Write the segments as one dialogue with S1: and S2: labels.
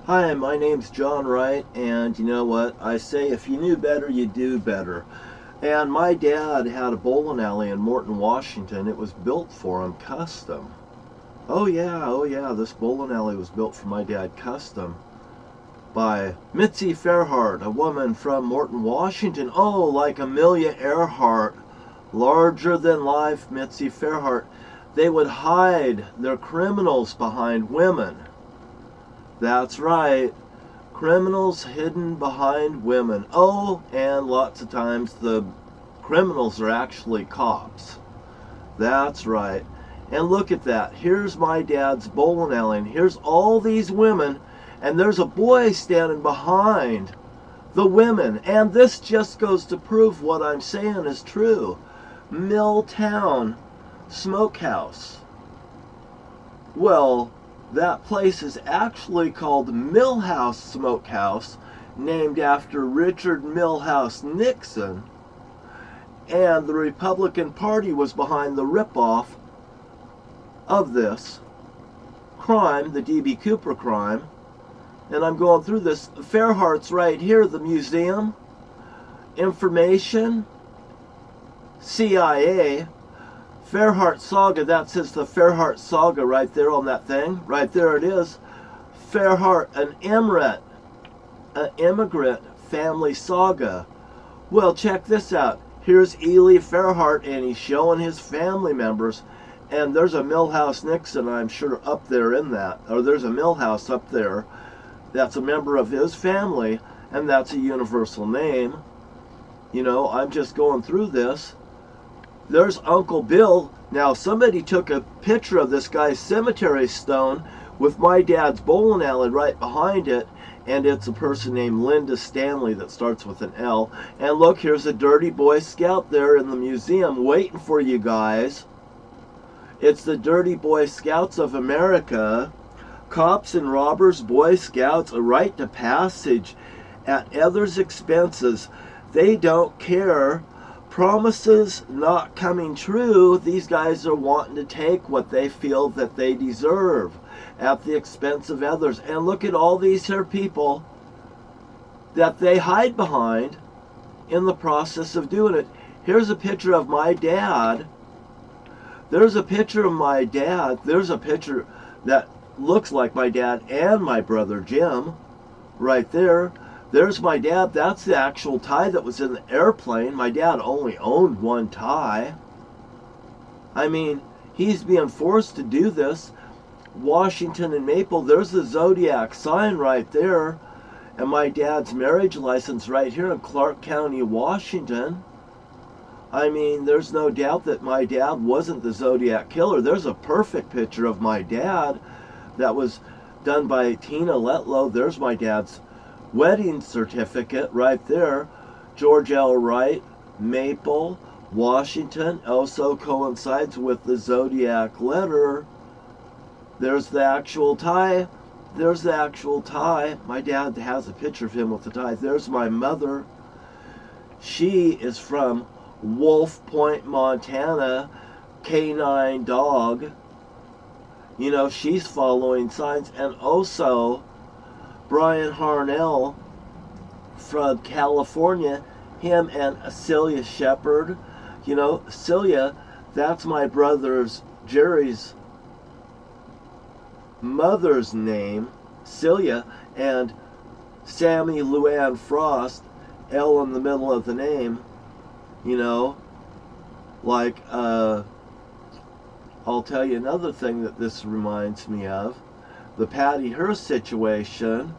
S1: Hi, my name's John Wright, and you know what? I say if you knew better, you do better. And my dad had a bowling alley in Morton, Washington. It was built for him custom. Oh yeah, this bowling alley was built for my dad custom by Mitzi Fairhart, a woman from Morton, Washington. Oh, like Amelia Earhart, larger than life Mitzi Fairhart. They would hide their criminals behind women. That's right. Criminals hidden behind women. Oh, and lots of times the criminals are actually cops. That's right. And look at that. Here's my dad's bowling alley. And here's all these women. And there's a boy standing behind the women. And this just goes to prove what I'm saying is true. Milltown Smokehouse. Well, that place is actually called Milhouse Smokehouse, named after Richard Milhouse Nixon, and the Republican Party was behind the ripoff of this crime, the D.B. Cooper crime. And I'm going through this. Fairhart's right here, the museum, information, CIA, Fairhart Saga, that says the Fairhart Saga right there on that thing. Right there it is. Fairhart, an immigrant family saga. Well, check this out. Here's Ely Fairhart, and he's showing his family members. And there's a Milhouse Nixon, I'm sure, up there in that. Or there's a Milhouse up there that's a member of his family, and that's a universal name. You know, I'm just going through this. There's Uncle Bill. Now, somebody took a picture of this guy's cemetery stone with my dad's bowling alley right behind it, and it's a person named Linda Stanley that starts with an L. And look, here's a dirty Boy Scout there in the museum waiting for you guys. It's the Dirty Boy Scouts of America. Cops and robbers, Boy Scouts, a right to passage at others' expenses. They don't care. Promises not coming true. These guys are wanting to take what they feel that they deserve at the expense of others. And look at all these here people that they hide behind in the process of doing it. Here's a picture of my dad. There's a picture of my dad. There's a picture that looks like my dad and my brother Jim right there. There's my dad. That's the actual tie that was in the airplane. My dad only owned one tie. I mean, he's being forced to do this. Washington and Maple, there's the Zodiac sign right there. And my dad's marriage license right here in Clark County, Washington. I mean, there's no doubt that my dad wasn't the Zodiac killer. There's a perfect picture of my dad that was done by Tina Letlow. There's my dad's wedding certificate right there. George L. Wright, Maple, Washington, also coincides with the Zodiac letter. There's the actual tie. There's the actual tie. My dad has a picture of him with the tie. There's my mother. She is from Wolf Point, Montana, canine dog. You know, she's following signs. And also Brian Harnell from California, him and Celia Shepard. You know, Celia, that's my brother's, Jerry's mother's name, Celia, and Sammy Luann Frost, L in the middle of the name. You know, like, I'll tell you another thing that this reminds me of. The Patty Hearst situation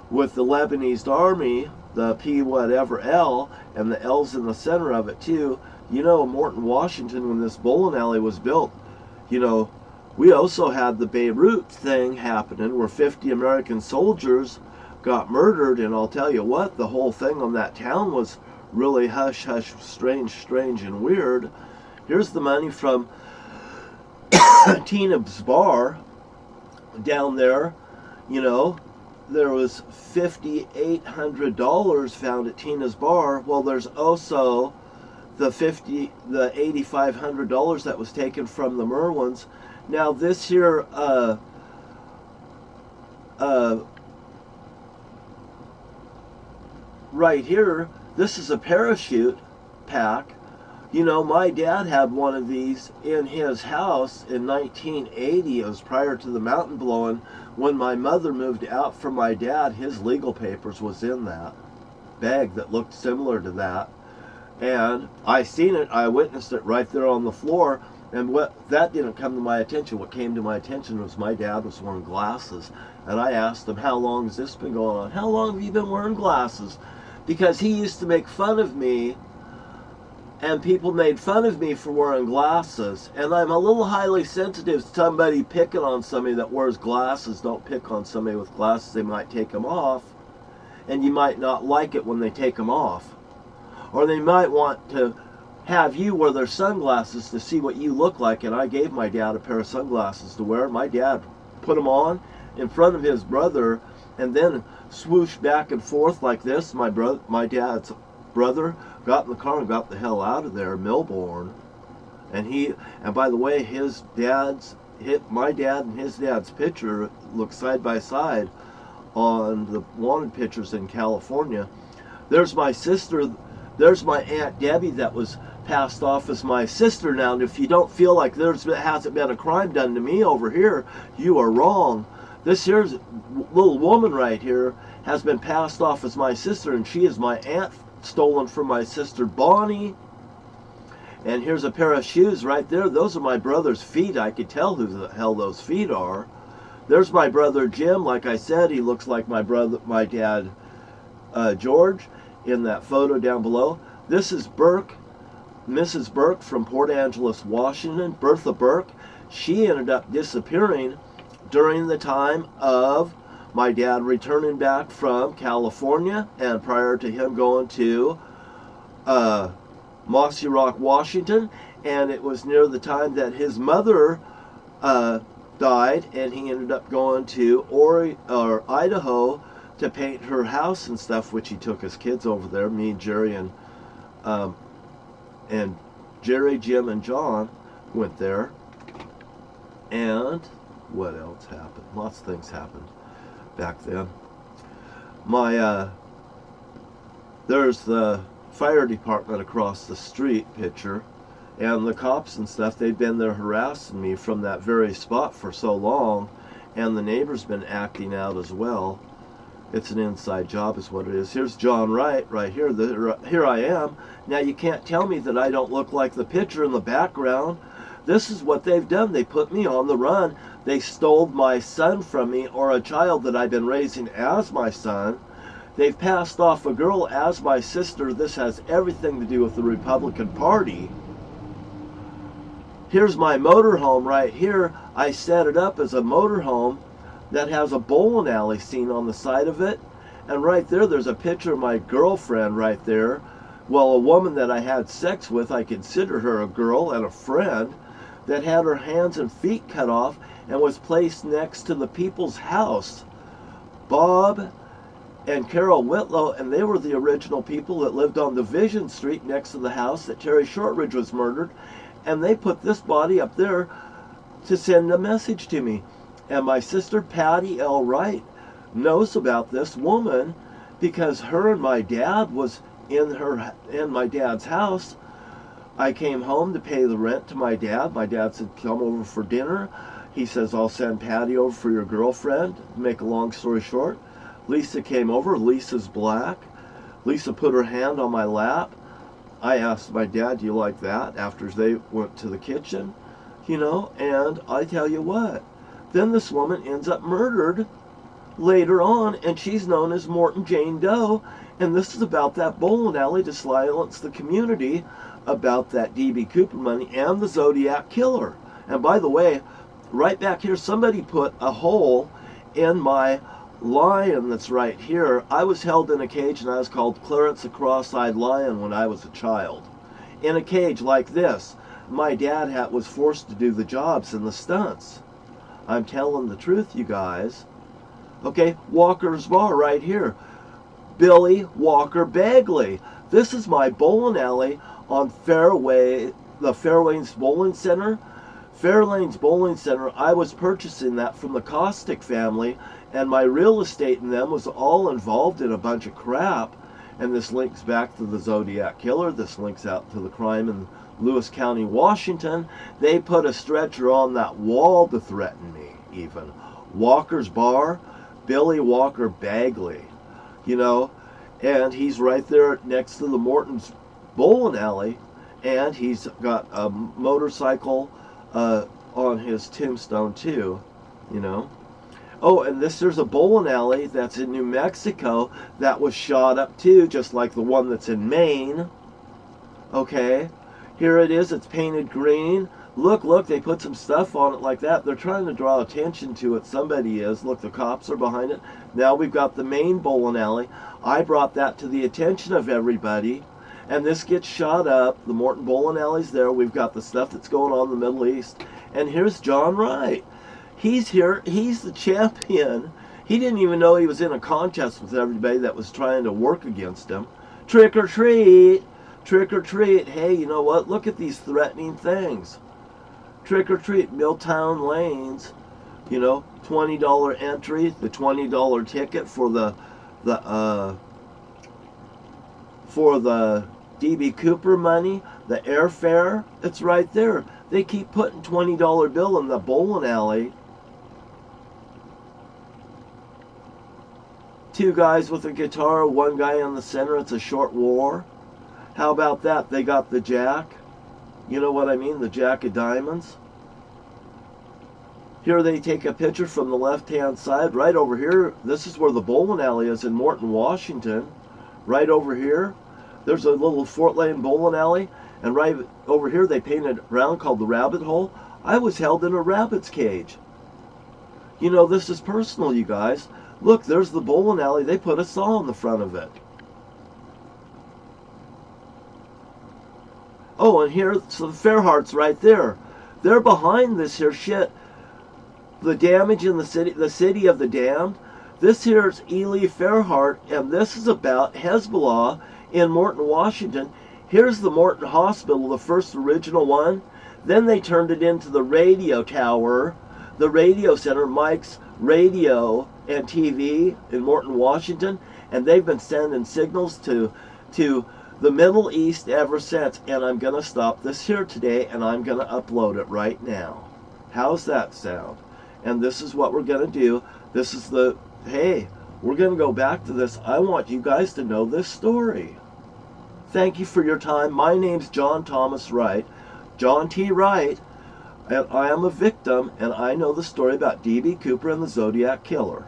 S1: with the Lebanese army, the P whatever L, and the L's in the center of it too. You know, Morton, Washington, when this bowling alley was built, you know, we also had the Beirut thing happening where 50 American soldiers got murdered, and I'll tell you what, the whole thing on that town was really hush hush, strange and weird. Here's the money from Tina's bar down there. You know, there was $5,800 found at Tina's bar. Well, there's also the $8,500 that was taken from the Merwins. Now this here right here, this is a parachute pack. You know, my dad had one of these in his house in 1980. It was prior to the mountain blowing. When my mother moved out from my dad, his legal papers was in that bag that looked similar to that. And I seen it, I witnessed it right there on the floor, and that didn't come to my attention. What came to my attention was my dad was wearing glasses. And I asked him, how long has this been going on? How long have you been wearing glasses? Because he used to make fun of me, and people made fun of me for wearing glasses. And I'm a little highly sensitive to somebody picking on somebody that wears glasses. Don't pick on somebody with glasses. They might take them off, and you might not like it when they take them off. Or they might want to have you wear their sunglasses to see what you look like. And I gave my dad a pair of sunglasses to wear. My dad put them on in front of his brother and then swooshed back and forth like this. My dad's brother got in the car and got the hell out of there, Milbourne. And by the way, my dad and his dad's picture look side by side on the wanted pictures in California. There's my sister. There's my Aunt Debbie that was passed off as my sister now. And if you don't feel like hasn't been a crime done to me over here, you are wrong. This here's little woman right here has been passed off as my sister, and she is my aunt, stolen from my sister Bonnie. And here's a pair of shoes right there. Those are my brother's feet. I could tell who the hell those feet are. There's my brother Jim. Like I said, he looks like my dad George in that photo down below. This is Burke, Mrs. Burke from Port Angeles, Washington, Bertha Burke. She ended up disappearing during the time of my dad returning back from California, and prior to him going to Mossy Rock, Washington. And it was near the time that his mother died, and he ended up going to Idaho to paint her house and stuff, which he took his kids over there. Me, Jerry, and Jerry, Jim, and John went there. And what else happened? Lots of things happened back then. There's the fire department across the street picture, and the cops and stuff, they'd been there harassing me from that very spot for so long, and the neighbor's been acting out as well. It's an inside job is what it is. Here's John Wright right here. Here I am. Now you can't tell me that I don't look like the picture in the background. This is what they've done. They put me on the run. They stole my son from me, or a child that I've been raising as my son. They've passed off a girl as my sister. This has everything to do with the Republican Party. Here's my motorhome right here. I set it up as a motorhome that has a bowling alley scene on the side of it. And right there, there's a picture of my girlfriend right there. Well, a woman that I had sex with, I consider her a girl and a friend, that had her hands and feet cut off and was placed next to the people's house. Bob and Carol Whitlow, and they were the original people that lived on Division Street next to the house that Terry Shortridge was murdered. And they put this body up there to send a message to me. And my sister Patty L. Wright knows about this woman because her and my dad was in my dad's house. I came home to pay the rent to my dad. My dad said, come over for dinner. He says, I'll send Patty over for your girlfriend. Make a long story short, Lisa came over. Lisa's black. Lisa put her hand on my lap. I asked my dad, do you like that? After they went to the kitchen, and I tell you what, then this woman ends up murdered later on, and she's known as Morton Jane Doe. And this is about that bowling alley to silence the community about that D.B. Cooper money and the Zodiac killer. And by the way, right back here, somebody put a hole in my lion that's right here. I was held in a cage, and I was called Clarence the Cross-Eyed Lion when I was a child. In a cage like this. My dad was forced to do the jobs and the stunts. I'm telling the truth, you guys. Okay, Walker's Bar right here. Billy Walker Bagley. This is my bowling alley on the Fairlanes Bowling Center. Fairlanes Bowling Center, I was purchasing that from the Caustic family, and my real estate in them was all involved in a bunch of crap. And this links back to the Zodiac killer. This links out to the crime in Lewis County, Washington. They put a stretcher on that wall to threaten me, even. Walker's Bar, Billy Walker Bagley, you know, and he's right there next to the Morton's bowling alley, and he's got a motorcycle on his tombstone too, you know. Oh, and there's a bowling alley that's in New Mexico that was shot up too, just like the one that's in Maine. Okay, here it is. It's painted green. Look, they put some stuff on it like that. They're trying to draw attention to it. Somebody is. Look, the cops are behind it. Now we've got the Maine bowling alley. I brought that to the attention of everybody. And this gets shot up. The Morton bowling alley's there. We've got the stuff that's going on in the Middle East. And here's John Wright. He's here. He's the champion. He didn't even know he was in a contest with everybody that was trying to work against him. Trick or treat. Trick or treat. Hey, you know what? Look at these threatening things. Trick or treat. Milltown Lanes. You know, $20 entry. The $20 ticket for the DB Cooper money. The airfare. It's right there. They keep putting $20 bill in the bowling alley. Two guys with a guitar, one guy in the center. It's a short war. How about that? They got the jack. You know what I mean? The jack of diamonds. Here they take a picture from the left-hand side. Right over here, this is where the bowling alley is in Morton, Washington. Right over here, there's a little Fort Lane bowling alley. And right over here, they painted around called the rabbit hole. I was held in a rabbit's cage. You know, this is personal, you guys. Look, there's the bowling alley. They put a saw in the front of it. Oh, and here's the Fairheart's right there. They're behind this here shit. The damage in the city of the damned. This here's Ely Fairheart, and this is about Hezbollah in Morton, Washington. Here's the Morton Hospital, the first original one. Then they turned it into the radio tower, the radio center, Mike's Radio and TV in Morton, Washington. And they've been sending signals to the Middle East ever since. And I'm going to stop this here today, and I'm going to upload it right now. How's that sound? And this is what we're going to do. This is hey, we're going to go back to this. I want you guys to know this story. Thank you for your time. My name's John Thomas Wright, John T. Wright, and I am a victim, and I know the story about D.B. Cooper and the Zodiac Killer.